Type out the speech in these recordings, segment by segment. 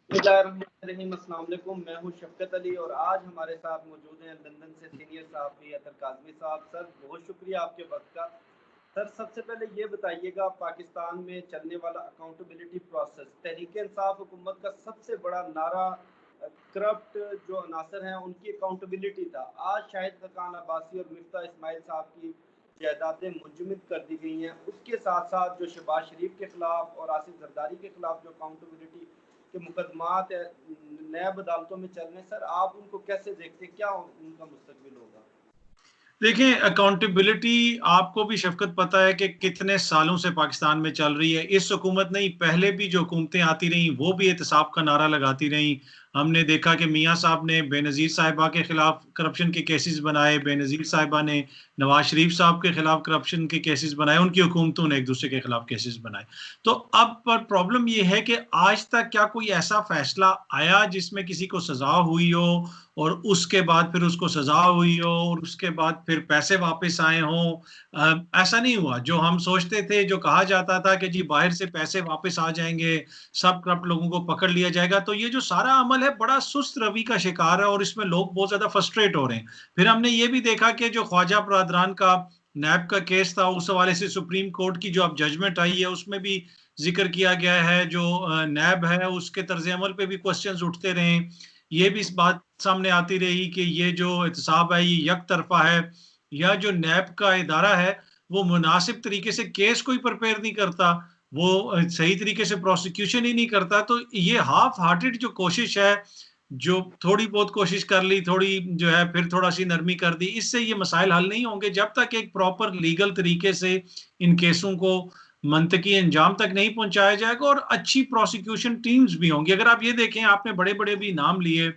बिस्मिल्लाहिर्रहमानिर्रहीम, अस्सलाम वालेकुम। मैं हूं शफकत अली और आज हमारे साथ मौजूद हैं लंदन से सीनियर सहाफ़ी अतर काज़मी साहब। सर, बहुत शुक्रिया आपके वक्त का। सर, सबसे पहले ये बताइएगा, पाकिस्तान में चलने वाला अकाउंटेबिलिटी प्रोसेस, तहरीक इंसाफ हुकूमत का सबसे बड़ा नारा करप्ट जो अनासर हैं उनकी अकाउंटेबिलिटी था। आज शाहिद खान अब्बासी और मिफ्ता इस्माइल साहब की जायदादें मुंजमद कर दी गई हैं। उसके साथ साथ जो शहबाज शरीफ के खिलाफ और आसिफ जरदारी के खिलाफ जो अकाउंटेबिलिटी के मुकदमात नैब अदालतों में चल रहे हैं, सर आप उनको कैसे देखते हैं? क्या उनका मुस्तकबिल होगा? देखिए, अकाउंटेबिलिटी आपको भी शफकत पता है कि कितने सालों से पाकिस्तान में चल रही है। इस हुकूमत नहीं, पहले भी जो हुकूमतें आती रहीं वो भी एहतसाब का नारा लगाती रहीं। हमने देखा कि मियाँ साहब ने बेनज़ीर साहिबा के खिलाफ करप्शन के केसेस बनाए, बेनज़ीर साहिबा ने नवाज शरीफ साहब के खिलाफ करप्शन के केसेस बनाए, उनकी हुकूमतों ने एक दूसरे के खिलाफ केसेस बनाए। तो अब पर प्रॉब्लम ये है कि आज तक क्या कोई ऐसा फैसला आया जिसमें किसी को सजा हुई हो और उसके बाद फिर उसको सजा हुई हो और उसके बाद फिर पैसे वापस आए हों? ऐसा नहीं हुआ। जो हम सोचते थे, जो कहा जाता था कि जी बाहर से पैसे वापस आ जाएंगे, सब करप्ट लोगों को पकड़ लिया जाएगा, तो ये जो सारा अमल है बड़ा सुस्त रवि का शिकार है और इसमें लोग बहुत ज्यादा फ्रस्ट्रेट हो रहे हैं। फिर हमने ये भी देखा कि जो ख्वाजा बरदरान का नैब का केस था, उस हवाले से सुप्रीम कोर्ट की जो अब जजमेंट आई है उसमें भी जिक्र किया गया है, जो नैब है उसके तर्ज अमल पे भी क्वेश्चंस उठते रहे। ये भी इस बात सामने आती रही कि ये जो एहतसाब है ये यक तरफा है, या जो नैब का इदारा है वो मुनासिब तरीके से केस कोई प्रिपेयर नहीं करता, वो सही तरीके से प्रोसिक्यूशन ही नहीं करता। तो ये हाफ हार्टेड जो कोशिश है, जो थोड़ी बहुत कोशिश कर ली, थोड़ी जो है फिर थोड़ा सी नरमी कर दी, इससे ये मसाइल हल नहीं होंगे जब तक एक प्रॉपर लीगल तरीके से इन केसों को मंतकी अंजाम तक नहीं पहुंचाया जाएगा और अच्छी प्रोसिक्यूशन टीम्स भी होंगी। अगर आप ये देखें, आपने बड़े बड़े भी नाम लिए,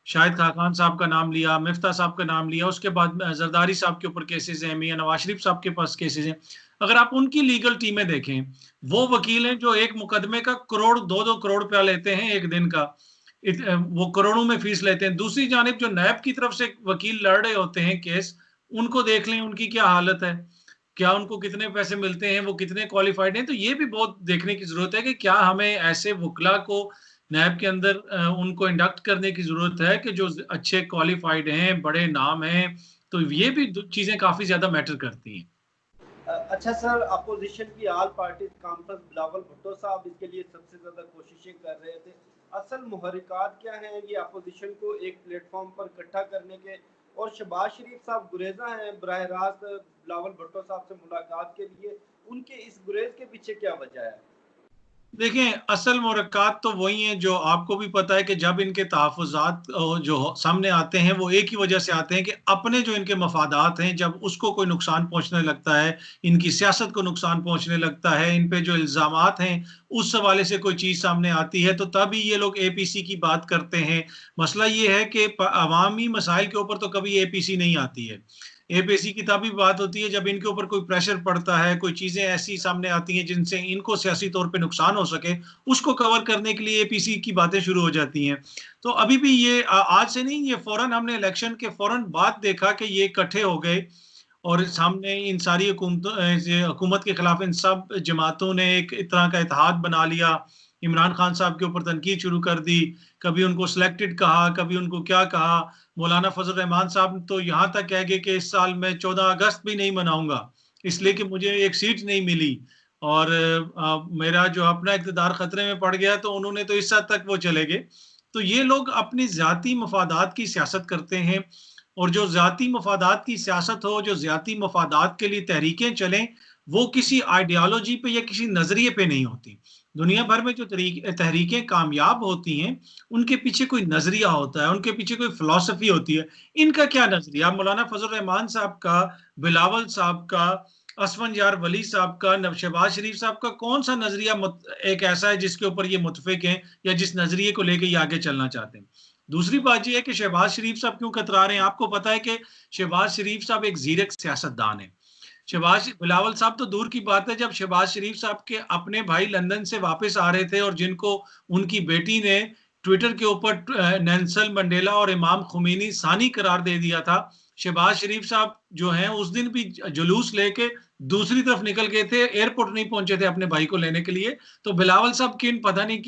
शाहिद खान साहब का नाम लिया, मिफ्ता साहब का नाम लिया, उसके बाद जरदारी साहब के ऊपर केसेस हैं, मियां नवाज शरीफ साहब के पास केसेस हैं। अगर आप उनकी लीगल टीमें देखें, वो वकील हैं जो एक मुकदमे का करोड़ 2-2 करोड़ रुपया लेते हैं एक दिन का। वो करोड़ों में फीस लेते हैं। दूसरी जानिब जो नैब की तरफ से वकील लड़ रहे होते हैं केस, उनको देख लें उनकी क्या हालत है, क्या उनको कितने पैसे मिलते हैं, वो कितने क्वालिफाइड हैं। तो ये भी बहुत देखने की जरूरत है कि क्या हमें ऐसे वकला को नैब के अंदर उनको इंडक्ट करने की जरूरत है कि जो अच्छे क्वालिफाइड हैं, बड़े नाम हैं। तो ये भी चीजें काफी ज्यादा मैटर करती हैं। अच्छा सर, अपोजिशन की all party conference Bilawal Bhutto साहब इसके लिए सबसे ज्यादा कोशिशें कर रहे थे। असल मुहरिकात क्या हैं ये अपोजिशन को एक प्लेटफॉर्म पर इकट्ठा करने के? और शहबाज शरीफ साहब गुरेजा हैं बराह रास्त बिलावल भुट्टो साहब से मुलाकात के लिए, उनके इस गुरेज के पीछे क्या वजह है? देखें, असल मुरक्कात तो वही हैं जो आपको भी पता है कि जब इनके तहफ़्फ़ुज़ात जो सामने आते हैं वो एक ही वजह से आते हैं कि अपने जो इनके मफादात हैं जब उसको कोई नुकसान पहुंचने लगता है, इनकी सियासत को नुकसान पहुंचने लगता है, इन पे जो इल्ज़ामात हैं उस हवाले से कोई चीज़ सामने आती है, तो तभी ये लोग एपीसी की बात करते हैं। मसला ये है कि अवामी मसाइल के ऊपर तो कभी एपीसी नहीं आती है। एपीसी की तभी बात होती है जब इनके ऊपर कोई प्रेशर पड़ता है, कोई चीजें ऐसी सामने आती हैं जिनसे इनको सियासी तौर पे नुकसान हो सके, उसको कवर करने के लिए एपीसी की बातें शुरू हो जाती हैं। तो अभी भी ये आज से नहीं, ये फौरन हमने इलेक्शन के फौरन बाद देखा कि ये इकट्ठे हो गए और सामने इन सारी हुकूमत के खिलाफ इन सब जमातों ने एक तरह का इत्तेहाद बना लिया। इमरान खान साहब के ऊपर तनकीद शुरू कर दी, कभी उनको सिलेक्टेड कहा, कभी उनको क्या कहा। मौलाना फजल रहमान साहब तो यहाँ तक कह गए कि इस साल मैं 14 अगस्त भी नहीं मनाऊंगा, इसलिए कि मुझे एक सीट नहीं मिली और मेरा जो अपना इक़्तिदार खतरे में पड़ गया, तो उन्होंने तो इस हद तक वो चले गए। तो ये लोग अपनी ज़ाती मफादात की सियासत करते हैं और जो ज़ाती मफादात की सियासत हो, जो ज़ाती मफादात के लिए तहरीकें चलें, वो किसी आइडियालॉजी पे या किसी नज़रिए पे नहीं होती। दुनिया भर में जो तहरीकें कामयाब होती हैं, उनके पीछे कोई नज़रिया होता है, उनके पीछे कोई फ़िलॉसफ़ी होती है। इनका क्या नज़रिया? मौलाना फजल रहमान साहब का, बिलावल साहब का, असफंजान वली साहब का, शहबाज शरीफ साहब का कौन सा नज़रिया एक ऐसा है जिसके ऊपर ये मुतफिक हैं या जिस नज़रिए को लेके ये आगे चलना चाहते हैं? दूसरी बात ये है कि शहबाज शरीफ साहब क्यों कतरा रहे हैं? आपको पता है कि शहबाज शरीफ साहब एक ज़ीरक सियासतदान है। शहबाज बिलावल साहब तो दूर की बात है, जब शहबाज शरीफ साहब के अपने भाई लंदन से वापस आ रहे थे और जिनको उनकी बेटी ने ट्विटर के ऊपर नेल्सन मंडेला और इमाम खुमैनी सानी करार दे दिया था, शहबाज शरीफ साहब जो हैं उस दिन भी जुलूस लेके दूसरी तरफ निकल गए थे, एयरपोर्ट नहीं पहुंचे थे अपने भाई को लेने के लिए। तो बिलावल साहब पता नहीं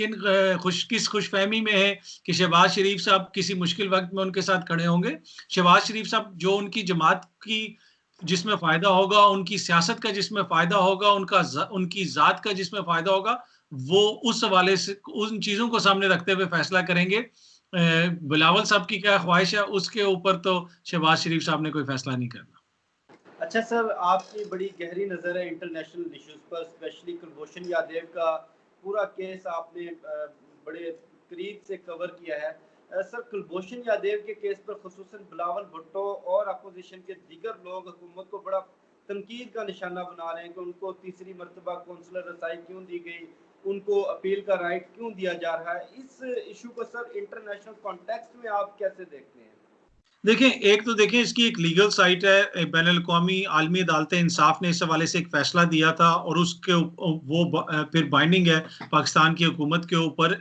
किस खुशफहमी में है कि शहबाज शरीफ साहब किसी मुश्किल वक्त में उनके साथ खड़े होंगे। शहबाज शरीफ साहब जो उनकी जमात की जिसमें फायदा होगा, उनकी सियासत का जिसमें फायदा होगा, उनकी जात का जिसमें फायदा होगा, वो उस हवाले से उन चीजों को सामने रखते हुए फैसला करेंगे। बिलावल साहब की क्या ख्वाहिश है उसके ऊपर तो शहबाज शरीफ साहब ने कोई फैसला नहीं करना। अच्छा सर, आपकी बड़ी गहरी नज़र है इंटरनेशनल इश्यूज पर, स्पेशली कुलभूषण यादव का पूरा केस आपने बड़े करीब से कवर किया है। सर, कुलभूषण यादव के केस पर खुसूसन बिलावल भुट्टो और अपोजिशन के दीगर लोग हुकूमत को बड़ा तनकीद का निशाना बना रहे हैं कि उनको तीसरी मरतबा कौंसलर रसाई क्यों दी गई, उनको अपील का राइट क्यों दिया जा रहा है। इस इशू को सर इंटरनेशनल कॉन्टेक्स्ट में आप कैसे देखते हैं? देखें, एक तो देखें इसकी एक लीगल साइट है, बैनुल-अक़वामी आलमी अदालत इंसाफ ने इस हवाले से एक फैसला दिया था और उसके वो फिर बाइंडिंग है पाकिस्तान की हुकूमत के ऊपर।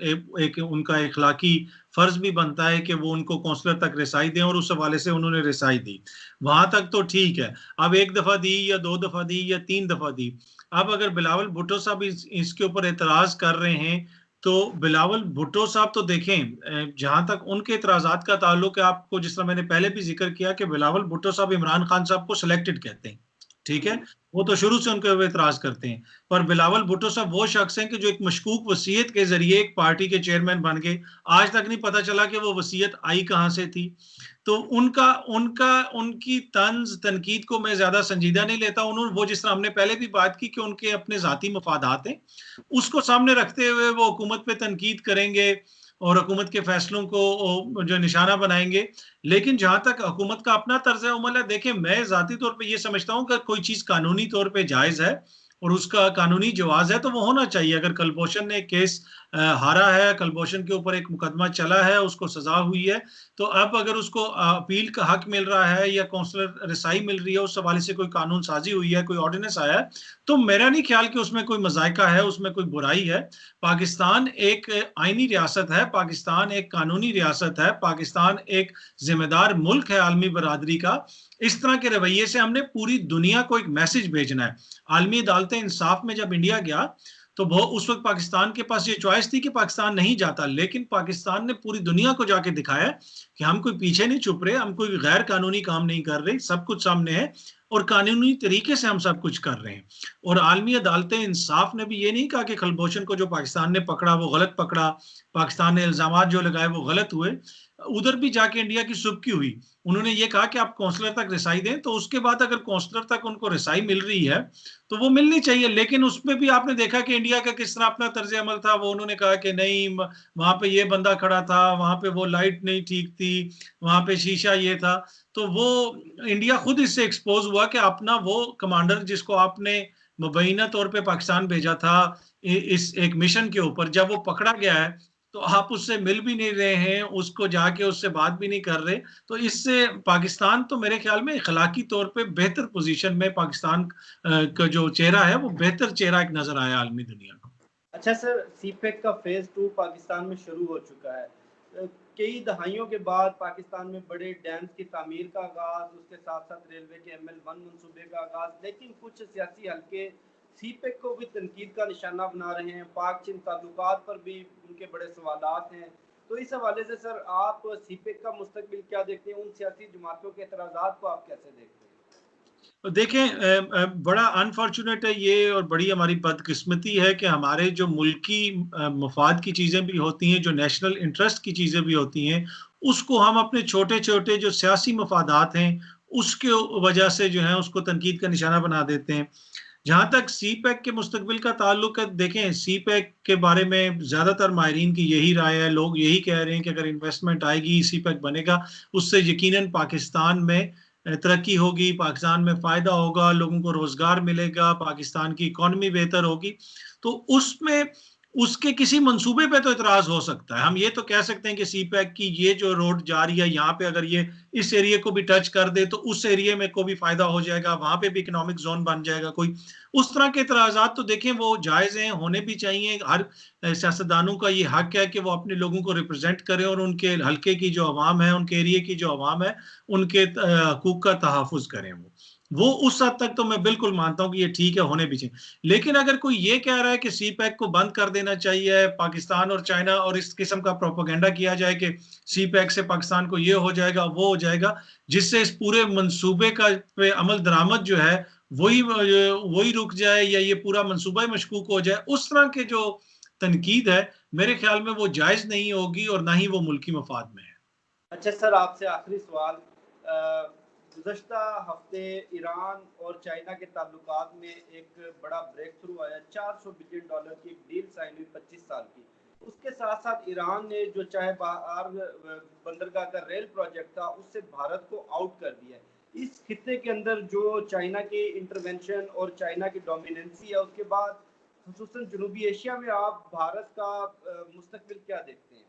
एक उनका इखलाकी फर्ज भी बनता है कि वो उनको कौंसलर तक रिसाई दें और उस हवाले से उन्होंने रिसाई दी। वहां तक तो ठीक है। अब 1 दफा दी या 2 दफा दी या 3 दफा दी, अब अगर बिलावल भुट्टो साहब इसके ऊपर एतराज कर रहे हैं तो बिलावल भुट्टो साहब तो देखें, जहां तक उनके इतराजात का ताल्लुक है, आपको जिस तरह मैंने पहले भी जिक्र किया कि बिलावल भुट्टो साहब इमरान खान साहब को सिलेक्टेड कहते हैं, ठीक है, वो तो शुरू से उनके ऊपर इतराज करते हैं। पर बिलावल भुट्टो साहब वो शख्स हैं कि जो एक मशकूक वसीयत के जरिए एक पार्टी के चेयरमैन बन गए। आज तक नहीं पता चला कि वो वसीयत आई कहां से थी। तो उनका उनका उनकी तंज तनकीद को मैं ज्यादा संजीदा नहीं लेता। उन्होंने वो जिस तरह हमने पहले भी बात की कि उनके अपने जाती मफादात हैं, उसको सामने रखते हुए वो हुकूमत पे तनकीद करेंगे और हुकूमत के फैसलों को जो निशाना बनाएंगे। लेकिन जहां तक हुकूमत का अपना तर्ज अमल है, देखिए मैं जाती तौर पे ये समझता हूं कि कोई चीज कानूनी तौर पे जायज है और उसका कानूनी जवाज है तो वो होना चाहिए। अगर कुलभूषण ने केस हारा है, कुलभूषण के ऊपर एक मुकदमा चला है, उसको सजा हुई है, तो अब अगर उसको अपील का हक मिल रहा है या कौंसलर रिसाई मिल रही है, उस हवाले से कोई कानून साजी हुई है, कोई ऑर्डिनेंस आया है, तो मेरा नहीं ख्याल कि उसमें कोई मजायका है, उसमें कोई बुराई है। पाकिस्तान एक आईनी रियासत है, पाकिस्तान एक कानूनी रियासत है, पाकिस्तान एक जिम्मेदार मुल्क है आलमी बरादरी का। इस तरह के रवैये से हमने पूरी दुनिया को एक मैसेज भेजना है। आलमी अदालत इंसाफ में जब इंडिया गया तो वो उस वक्त पाकिस्तान के पास ये चॉइस थी कि पाकिस्तान नहीं जाता, लेकिन पाकिस्तान ने पूरी दुनिया को जाके दिखाया कि हम कोई पीछे नहीं छुप रहे, हम कोई गैर कानूनी काम नहीं कर रहे, सब कुछ सामने है और कानूनी तरीके से हम सब कुछ कर रहे हैं। और आलमी अदालत इंसाफ ने भी ये नहीं कहा कि कुलभूषण को जो पाकिस्तान ने पकड़ा वो गलत पकड़ा, पाकिस्तान ने इल्जाम जो लगाए वो गलत हुए। उधर भी जाके इंडिया की सुबकी हुई। उन्होंने ये कहा कि आप कौंसलर तक रिसाई दें, तो उसके बाद अगर कौंसलर तक उनको रिसाई मिल रही है तो वो मिलनी चाहिए। लेकिन उसमें भी आपने देखा कि इंडिया का किस तरह अपना तर्ज अमल था। वो उन्होंने कहा कि नहीं, वहां पे ये बंदा खड़ा था, वहां पे वो लाइट नहीं ठीक थी, वहां पे शीशा ये था। तो वो इंडिया खुद इससे एक्सपोज हुआ कि अपना वो कमांडर जिसको आपने मुबैना तौर पे पाकिस्तान भेजा था इस एक मिशन के ऊपर, जब वो पकड़ा गया है तो आप उससे मिल भी नहीं रहे हैं, उसको जाके उससे बात भी नहीं कर रहे। तो इससे पाकिस्तान तो मेरे ख्याल में इखलाकी तौर पे बेहतर पोजीशन में पाकिस्तान का जो चेहरा है वो बेहतर चेहरा एक नजर आया आलमी दुनिया को। अच्छा सर, सीपेक का फेज 2 पाकिस्तान में शुरू हो चुका है। कई दहाइयों के बाद पाकिस्तान में बड़े डैम्स की तामीर का आगाज, उसके साथ साथ रेलवे के ML1 मंसूबे का आगाज, लेकिन कुछ सियासी हल्के सीपेक को भी तनकीद का निशाना बना रहे हैं। पाक चीन ताल्लुकात पर भी उनके बड़े सवालात हैं। तो इस हवाले से सर आप सीपेक का मुस्तकबिल क्या देखते हैं, उन सियासी जमातों के एतराज़ात को आप कैसे देखते हैं? तो देखें, बड़ा अनफॉर्चुनेट है ये और बड़ी हमारी बदकिस्मती है कि हमारे जो मुल्की मफाद की चीज़ें भी होती हैं, जो नेशनल इंटरेस्ट की चीज़ें भी होती हैं, उसको हम अपने छोटे छोटे जो सियासी मफादात हैं उसके वजह से जो है उसको तनकीद का निशाना बना देते हैं। जहां तक सी पैक के मुस्तकबिल का ताल्लुक है, देखें सी पैक के बारे में ज्यादातर माहिरीन की यही राय है, लोग यही कह रहे हैं कि अगर इन्वेस्टमेंट आएगी, सी पैक बनेगा, उससे यकीनन पाकिस्तान में तरक्की होगी, पाकिस्तान में फायदा होगा, लोगों को रोजगार मिलेगा, पाकिस्तान की इकोनॉमी बेहतर होगी। तो उसमें उसके किसी मंसूबे पे तो इतराज हो सकता है। हम ये तो कह सकते हैं कि सी पैक की ये जो रोड जा रही है, यहाँ पे अगर ये इस एरिया को भी टच कर दे तो उस एरिया में को भी फायदा हो जाएगा, वहां पे भी इकोनॉमिक जोन बन जाएगा। कोई उस तरह के इतराजात तो देखें वो जायज हैं, होने भी चाहिए। हर सियासतदानों का ये हक है कि वो अपने लोगों को रिप्रेजेंट करें और उनके हल्के की जो अवाम है, उनके एरिया की जो अवाम है, उनके हकूक का तहफ़्फ़ुज़ करें वो। वो उस हद तक तो मैं बिल्कुल मानता हूं कि ये ठीक है, होने भी चाहिए। लेकिन अगर कोई ये कह रहा है कि सी पैक को बंद कर देना चाहिए, पाकिस्तान और चाइना, और इस किस्म का प्रोपेगेंडा किया जाए कि सी पैक से पाकिस्तान को ये हो जाएगा वो हो जाएगा, जिससे इस पूरे मंसूबे का पे अमल दरामद जो है वही वही रुक जाए या ये पूरा मंसूबा ही मशकूक हो जाए, उस तरह के जो तनकीद है मेरे ख्याल में वो जायज नहीं होगी और ना ही वो मुल्की मफाद में है। अच्छा सर, आपसे आखिरी सवाल, गुज़श्ता हफ्ते ईरान और चाइना के ताल्लुकात में एक बड़ा ब्रेक थ्रू आया, $400 बिलियन की एक डील साइन हुई 25 साल की। उसके साथ साथ ईरान ने जो चाहे बाहर बंदरगाह का रेल प्रोजेक्ट था उससे भारत को आउट कर दिया है। इस खित्ते के अंदर जो चाइना की इंटरवेंशन और चाइना की डोमिनेंसी है, उसके बाद खुसूसन जनूबी एशिया में आप भारत का मुस्तकबिल क्या देखते हैं?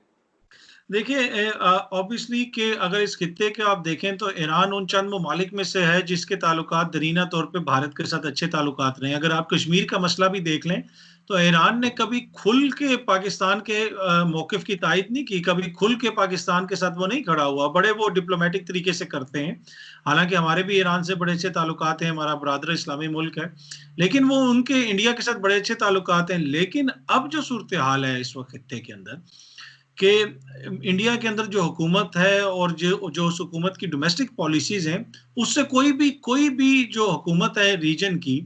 देखिए, ऑब्वियसली कि अगर इस खित्ते के आप देखें तो ईरान उन चंद ममालिक में से है जिसके ताल्लुकात दरीना तौर पे भारत के साथ अच्छे ताल्लुकात रहे हैं। अगर आप कश्मीर का मसला भी देख लें तो ईरान ने कभी खुल के पाकिस्तान के मौकिफ की तायद नहीं की, कभी खुल के पाकिस्तान के साथ वो नहीं खड़ा हुआ, बड़े वो डिप्लोमेटिक तरीके से करते हैं। हालांकि हमारे भी ईरान से बड़े अच्छे ताल्लुकात हैं, हमारा बरादर इस्लामी मुल्क है, लेकिन वो उनके इंडिया के साथ बड़े अच्छे ताल्लुकात हैं। लेकिन अब जो सूरत हाल है इस वक्त खित्ते के अंदर कि इंडिया के अंदर जो हुकूमत है और जो जो उस हुकूमत की डोमेस्टिक पॉलिसीज हैं, उससे कोई भी जो हुकूमत है रीजन की,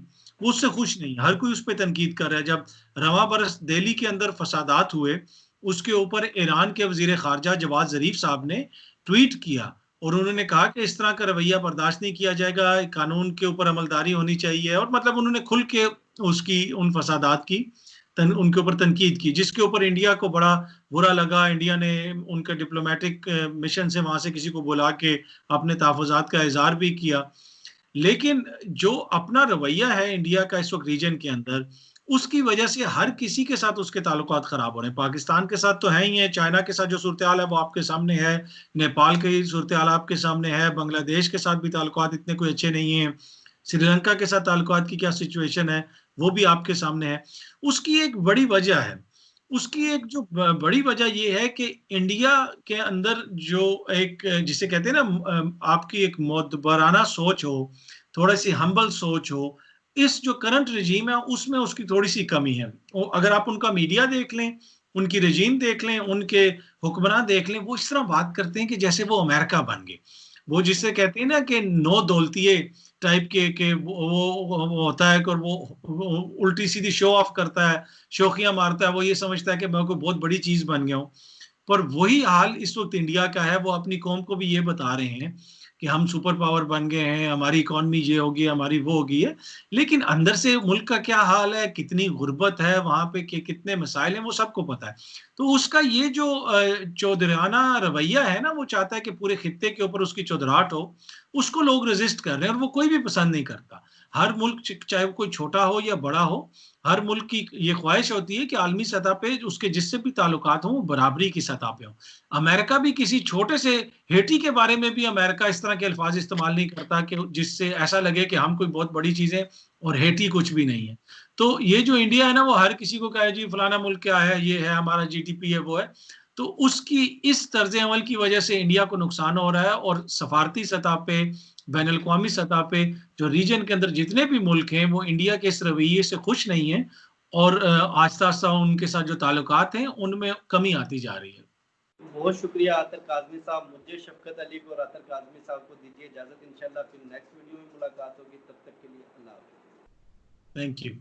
वो उससे खुश नहीं। हर कोई उस पर तनकीद कर रहा है। जब रवा बरस दिल्ली के अंदर फसादात हुए, उसके ऊपर ईरान के वजीर खारजा जवाद जरीफ साहब ने ट्वीट किया और उन्होंने कहा कि इस तरह का रवैया बर्दाश्त नहीं किया जाएगा, कानून के ऊपर अमलदारी होनी चाहिए, और मतलब उन्होंने खुल के उसकी उन फसादात की उनके ऊपर तनकीद की, जिसके ऊपर इंडिया को बड़ा बुरा लगा। इंडिया ने उनके डिप्लोमेटिक मिशन से वहां से किसी को बुला के अपने तहफ़्फ़ुज़ात का इज़हार भी किया। लेकिन जो अपना रवैया है इंडिया का इस वक्त रीजन के अंदर, उसकी वजह से हर किसी के साथ उसके ताल्लुकात खराब हो रहे हैं। पाकिस्तान के साथ तो है ही है, चाइना के साथ जो सूरत हाल है वो आपके सामने है, नेपाल की सूरत हाल आपके सामने है, बांग्लादेश के साथ भी ताल्लुकात इतने कोई अच्छे नहीं है, श्रीलंका के साथ ताल्लुकात की क्या सिचुएशन है वो भी आपके सामने है। उसकी एक बड़ी वजह है, उसकी एक जो बड़ी वजह ये है कि इंडिया के अंदर जो एक जिसे कहते हैं ना, आपकी एक मोतबराना सोच हो, थोड़ी सी हम्बल सोच हो, इस जो करंट रजीम है उसमें उसकी थोड़ी सी कमी है। अगर आप उनका मीडिया देख लें, उनकी रजीम देख लें, उनके हुक्मरान देख लें, वो इस तरह बात करते हैं कि जैसे वो अमेरिका बन गए। वो जिसे कहते हैं ना कि नो दौलतिये टाइप के वो होता है कि वो उल्टी सीधी शो ऑफ करता है, शोखियां मारता है, वो ये समझता है कि मैं कोई बहुत बड़ी चीज बन गया हूं। पर वही हाल इस वक्त इंडिया का है। वो अपनी कौम को भी ये बता रहे हैं कि हम सुपर पावर बन गए हैं, हमारी इकोनॉमी ये होगी, हमारी वो होगी है। लेकिन अंदर से मुल्क का क्या हाल है, कितनी गुर्बत है वहां पे, कितने मसाइल हैं, वो सबको पता है। तो उसका ये जो चौधराना रवैया है ना, वो चाहता है कि पूरे खित्ते के ऊपर उसकी चौधराहट हो। उसको लोग रेजिस्ट कर रहे हैं और वो कोई भी पसंद नहीं करता। हर मुल्क, चाहे वो कोई छोटा हो या बड़ा हो, हर मुल्क की ये ख्वाहिश होती है कि आलमी सतह पे उसके जिससे भी ताल्लुकात हों वो बराबरी की सतह पे हों। अमेरिका भी किसी छोटे से हेटी के बारे में भी अमेरिका इस तरह के अल्फाज इस्तेमाल नहीं करता कि जिससे ऐसा लगे कि हम कोई बहुत बड़ी चीज है और हेटी कुछ भी नहीं है। तो ये जो इंडिया है ना, वो हर किसी को कहे जी फलाना मुल्क क्या है, ये है हमारा जीडीपी है, वो है। तो उसकी इस तर्ज अमल की वजह से इंडिया को नुकसान हो रहा है, और सफारती सतह पे, बैन अल-अक़वामी सतह पे जो रीजन के अंदर जितने भी मुल्क हैं वो इंडिया के इस रवैये से खुश नहीं है, और आहिस्ता आहिस्ता उनके साथ जो ताल्लुकात हैं उनमें कमी आती जा रही है। बहुत शुक्रिया आतर काज़मी साहब। मुझे, शफ़क़त अली को और आतर काज़मी साहब को दीजिए इजाज़त। इंशाल्लाह फिर नेक्स्ट वीडियो में मुलाकात होगी। तब तक के लिए अल्लाह हाफ़िज़। Thank you.